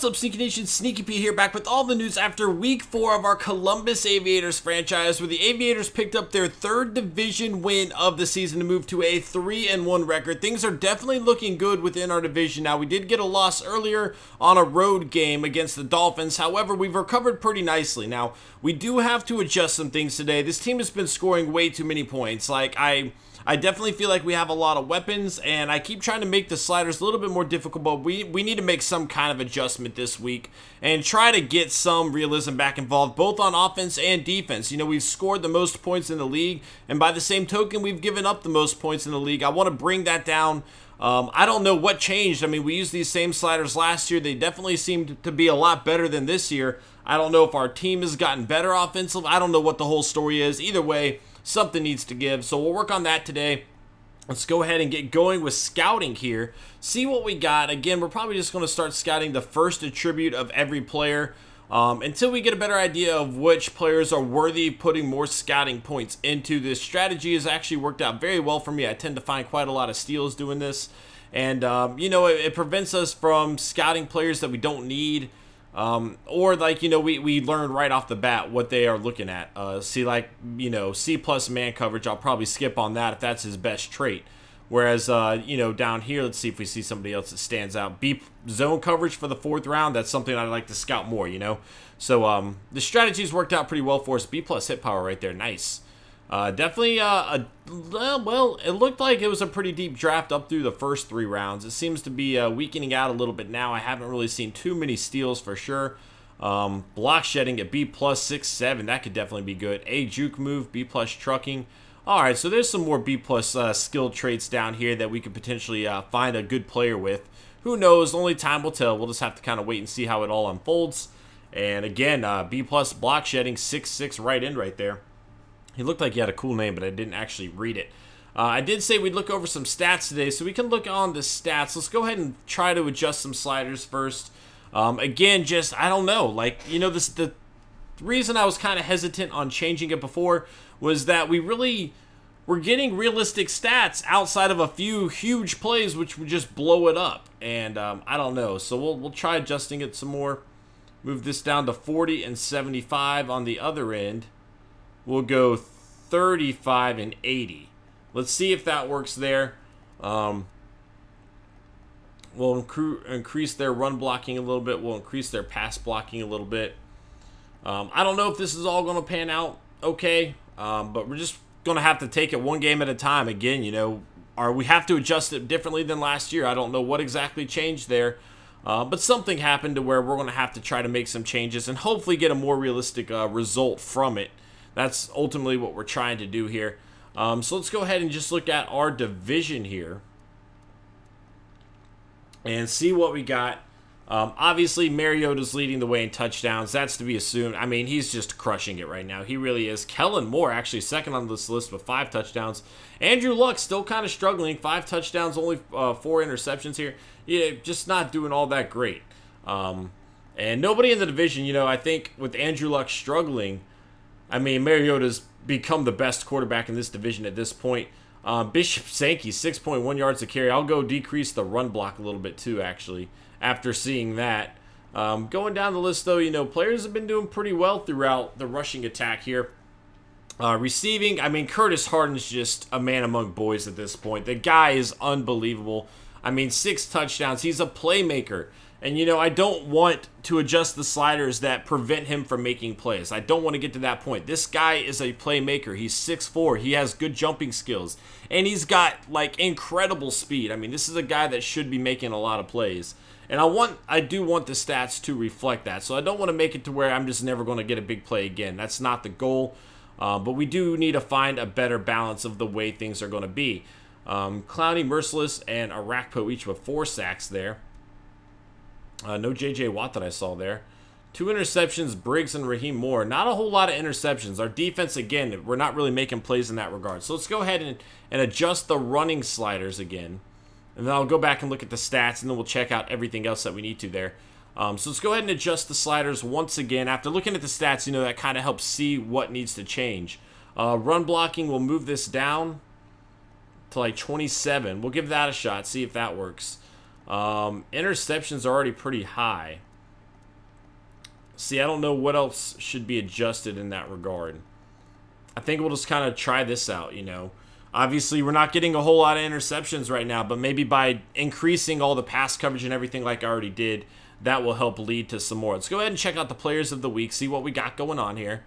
What's up, Sneaky Nation? Sneaky P here, back with all the news after week 4 of our Columbus Aviators franchise, where the Aviators picked up their 3rd division win of the season to move to a 3-1 record. Things are definitely looking good within our division. Now, we did get a loss earlier on a road game against the Dolphins. However, we've recovered pretty nicely. Now, we do have to adjust some things today. This team has been scoring way too many points. Like, I definitely feel like we have a lot of weapons, and I keep trying to make the sliders a little bit more difficult, but we need to make some kind of adjustment this week and try to get some realism back involved, both on offense and defense. You know, we've scored the most points in the league, and by the same token, we've given up the most points in the league. I want to bring that down. I don't know what changed. I mean, we used these same sliders last year. They definitely seemed to be a lot better than this year. I don't know if our team has gotten better offensively. I don't know what the whole story is. Either way, something needs to give, so we'll work on that today. Let's go ahead and get going with scouting here. See what we got. Again, we're probably just going to start scouting the first attribute of every player until we get a better idea of which players are worthy of putting more scouting points into. This strategy has actually worked out very well for me. I tend to find quite a lot of steals doing this, and you know, it prevents us from scouting players that we don't need. Or like, you know, we learn right off the bat what they are looking at. See, like, you know, C+ man coverage, I'll probably skip on that if that's his best trait. Whereas, you know, down here, let's see if we see somebody else that stands out. B zone coverage for the 4th round, that's something I'd like to scout more, you know. So, the strategy's worked out pretty well for us. B+ hit power right there, nice. Definitely, well, it looked like it was a pretty deep draft up through the first 3 rounds. It seems to be weakening out a little bit now. I haven't really seen too many steals for sure. Block shedding at B+ 6-7, that could definitely be good. A juke move, B+ trucking. Alright, so there's some more B+ skill traits down here that we could potentially find a good player with. Who knows, only time will tell. We'll just have to kind of wait and see how it all unfolds. And again, B+ block shedding, 6-6 right in right there. He looked like he had a cool name, but I didn't actually read it. I did say we'd look over some stats today, so we can look on the stats. Let's go ahead and try to adjust some sliders first. Again, just, I don't know. Like, you know, the reason I was kind of hesitant on changing it before was that we're getting realistic stats outside of a few huge plays, which would just blow it up. And I don't know. So we'll try adjusting it some more. Move this down to 40 and 75 on the other end. We'll go 35 and 80. Let's see if that works there. We'll increase their run blocking a little bit. We'll increase their pass blocking a little bit. I don't know if this is all going to pan out okay, but we're just going to have to take it one game at a time. Again, you know, we have to adjust it differently than last year. I don't know what exactly changed there. But something happened to where we're going to have to try to make some changes and hopefully get a more realistic result from it. That's ultimately what we're trying to do here. So let's go ahead and just look at our division here and see what we got. Obviously, Mariota's leading the way in touchdowns. That's to be assumed. I mean, he's just crushing it right now. He really is. Kellen Moore actually second on this list with 5 touchdowns. Andrew Luck still kind of struggling. 5 touchdowns, only 4 interceptions here. Yeah, just not doing all that great. And nobody in the division, you know, I think with Andrew Luck struggling, I mean, Mariota's become the best quarterback in this division at this point. Bishop Sankey, 6.1 yards a carry. I'll go decrease the run block a little bit too, actually, after seeing that. Going down the list, though, you know, players have been doing pretty well throughout the rushing attack here. Receiving, I mean, Curtis Harden's just a man among boys at this point. The guy is unbelievable. I mean, 6 touchdowns. He's a playmaker. And, you know, I don't want to adjust the sliders that prevent him from making plays. I don't want to get to that point. This guy is a playmaker. He's 6'4". He has good jumping skills. And he's got, like, incredible speed. I mean, this is a guy that should be making a lot of plays. And I do want the stats to reflect that. So I don't want to make it to where I'm just never going to get a big play again. That's not the goal. But we do need to find a better balance of the way things are going to be. Clowney, Merciless, and Arakpo each with 4 sacks there. No J.J. Watt that I saw there. 2 interceptions, Briggs and Raheem Moore. Not a whole lot of interceptions. Our defense, again, we're not really making plays in that regard. So let's go ahead and adjust the running sliders again. And then I'll go back and look at the stats, and then we'll check out everything else that we need to there. So let's go ahead and adjust the sliders once again. After looking at the stats, you know, that kind of helps see what needs to change. Run blocking, we'll move this down to like 27. We'll give that a shot, see if that works. Interceptions are already pretty high. See, I don't know what else should be adjusted in that regard. I think we'll just kind of try this out, you know. Obviously, we're not getting a whole lot of interceptions right now, but maybe by increasing all the pass coverage and everything like I already did, that will help lead to some more. Let's go ahead and check out the players of the week, see what we got going on here.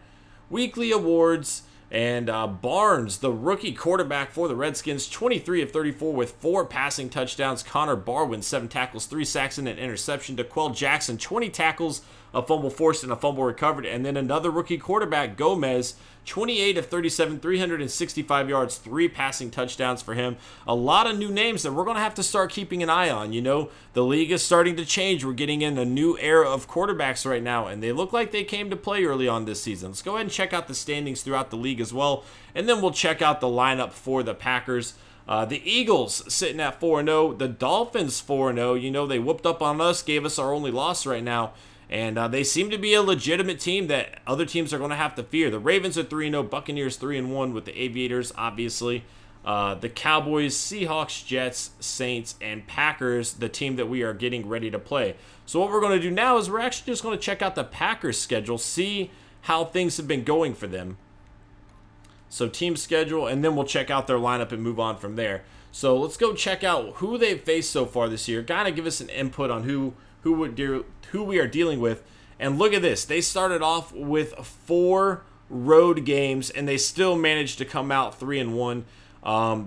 Weekly awards, and Barnes, the rookie quarterback for the Redskins, 23 of 34 with 4 passing touchdowns. Connor Barwin, 7 tackles, 3 sacks, and an interception. DeQuell Jackson, 20 tackles, a fumble forced, and a fumble recovered. And then another rookie quarterback, Gomez, 28 of 37, 365 yards, 3 passing touchdowns for him. A lot of new names that we're going to have to start keeping an eye on. You know, the league is starting to change. We're getting in a new era of quarterbacks right now, and they look like they came to play early on this season. Let's go ahead and check out the standings throughout the league as well, and then we'll check out the lineup for the Packers. The Eagles sitting at 4-0. The Dolphins 4-0. You know, they whooped up on us, gave us our only loss right now. And they seem to be a legitimate team that other teams are going to have to fear. The Ravens are 3-0, Buccaneers 3-1 with the Aviators, obviously. The Cowboys, Seahawks, Jets, Saints, and Packers, the team that we are getting ready to play. So what we're going to do now is we're actually just going to check out the Packers schedule, see how things have been going for them. So team schedule, and then we'll check out their lineup and move on from there. So let's go check out who they've faced so far this year. Kind of give us an input on who we are dealing with. And look at this. They started off with 4 road games, and they still managed to come out 3-1.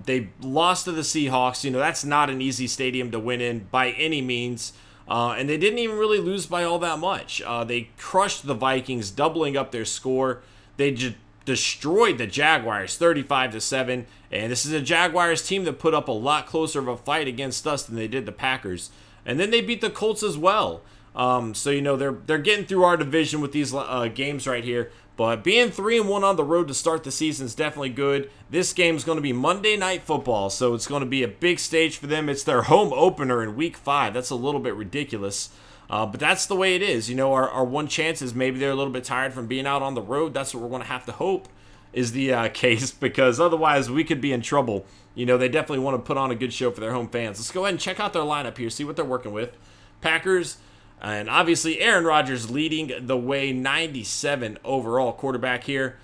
They lost to the Seahawks. You know, that's not an easy stadium to win in by any means. And they didn't even really lose by all that much. They crushed the Vikings, doubling up their score. They just destroyed the Jaguars 35-7. And this is a Jaguars team that put up a lot closer of a fight against us than they did the Packers. And then they beat the Colts as well. So, you know, they're getting through our division with these games right here. But being 3-1 on the road to start the season is definitely good. This game is going to be Monday Night Football, so it's going to be a big stage for them. It's their home opener in Week 5. That's a little bit ridiculous. But that's the way it is. You know, our one chance is maybe they're a little bit tired from being out on the road. That's what we're going to have to hope is the case, because otherwise we could be in trouble. You know, they definitely want to put on a good show for their home fans. Let's go ahead and check out their lineup here, see what they're working with. Packers, and obviously Aaron Rodgers leading the way, 97 overall quarterback here.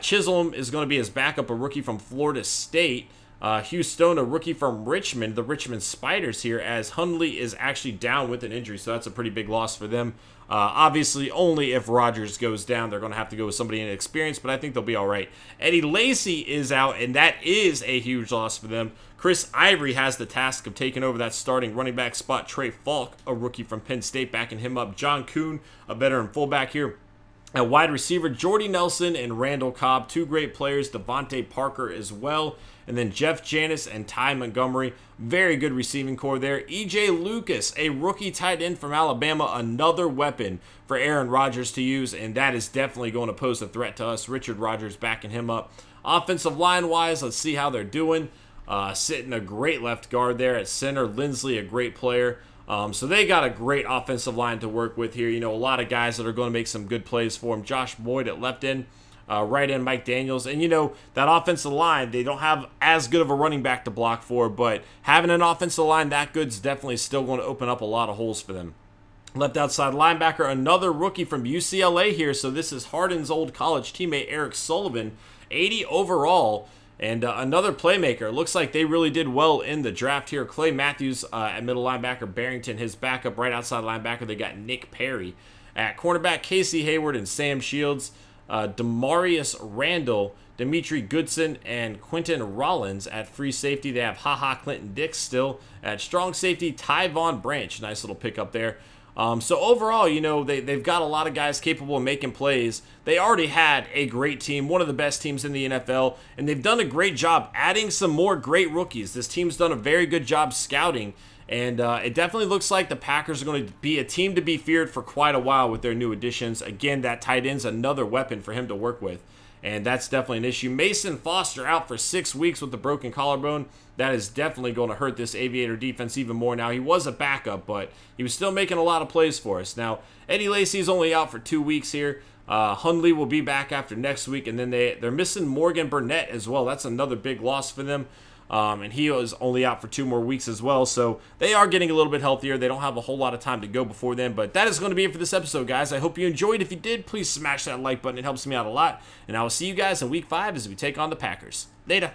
Chisholm is going to be his backup, a rookie from Florida State. Hugh Stone, a rookie from Richmond, the Richmond Spiders here, as Hundley is actually down with an injury, so that's a pretty big loss for them. Obviously, only if Rodgers goes down, they're going to have to go with somebody inexperienced, but I think they'll be all right. Eddie Lacy is out, and that is a huge loss for them. Chris Ivory has the task of taking over that starting running back spot. Trey Falk, a rookie from Penn State, backing him up. John Kuhn, a veteran fullback here. At wide receiver, Jordy Nelson and Randall Cobb, 2 great players. Devontae Parker as well. And then Jeff Janis and Ty Montgomery. Very good receiving core there. E.J. Lucas, a rookie tight end from Alabama. Another weapon for Aaron Rodgers to use, and that is definitely going to pose a threat to us. Richard Rodgers backing him up. Offensive line-wise, let's see how they're doing. Sitting a great left guard there at center. Lindsley, a great player. So they got a great offensive line to work with here. You know, a lot of guys that are going to make some good plays for him. Josh Boyd at left end. Right end, Mike Daniels. And, you know, that offensive line, they don't have as good of a running back to block for, but having an offensive line that good is definitely still going to open up a lot of holes for them. Left outside linebacker, another rookie from UCLA here. So this is Harden's old college teammate, Eric Sullivan, 80 overall. And another playmaker. Looks like they really did well in the draft here. Clay Matthews at middle linebacker. Barrington, his backup. Right outside linebacker, they got Nick Perry. At cornerback, Casey Hayward and Sam Shields. Demarius Randall, Dimitri Goodson, and Quentin Rollins. At free safety, they have Clinton Dix still. At strong safety, Tyvon Branch. Nice little pickup there. So overall, you know, they've got a lot of guys capable of making plays. They already had a great team, one of the best teams in the NFL, and they've done a great job adding some more great rookies. This team's done a very good job scouting, and it definitely looks like the Packers are going to be a team to be feared for quite a while with their new additions. Again, that tight end's another weapon for him to work with, and that's definitely an issue. Mason Foster out for 6 weeks with the broken collarbone. That is definitely going to hurt this Aviator defense even more. Now, he was a backup, but he was still making a lot of plays for us. Now, Eddie Lacy's only out for 2 weeks here. Hundley will be back after next week, and then they're missing Morgan Burnett as well. That's another big loss for them. and he was only out for 2 more weeks as well, so they are getting a little bit healthier. They don't have a whole lot of time to go before then, but that is going to be it for this episode, guys. I hope you enjoyed. If you did, please smash that like button. It helps me out a lot, and I will see you guys in Week 5 as we take on the Packers. Later.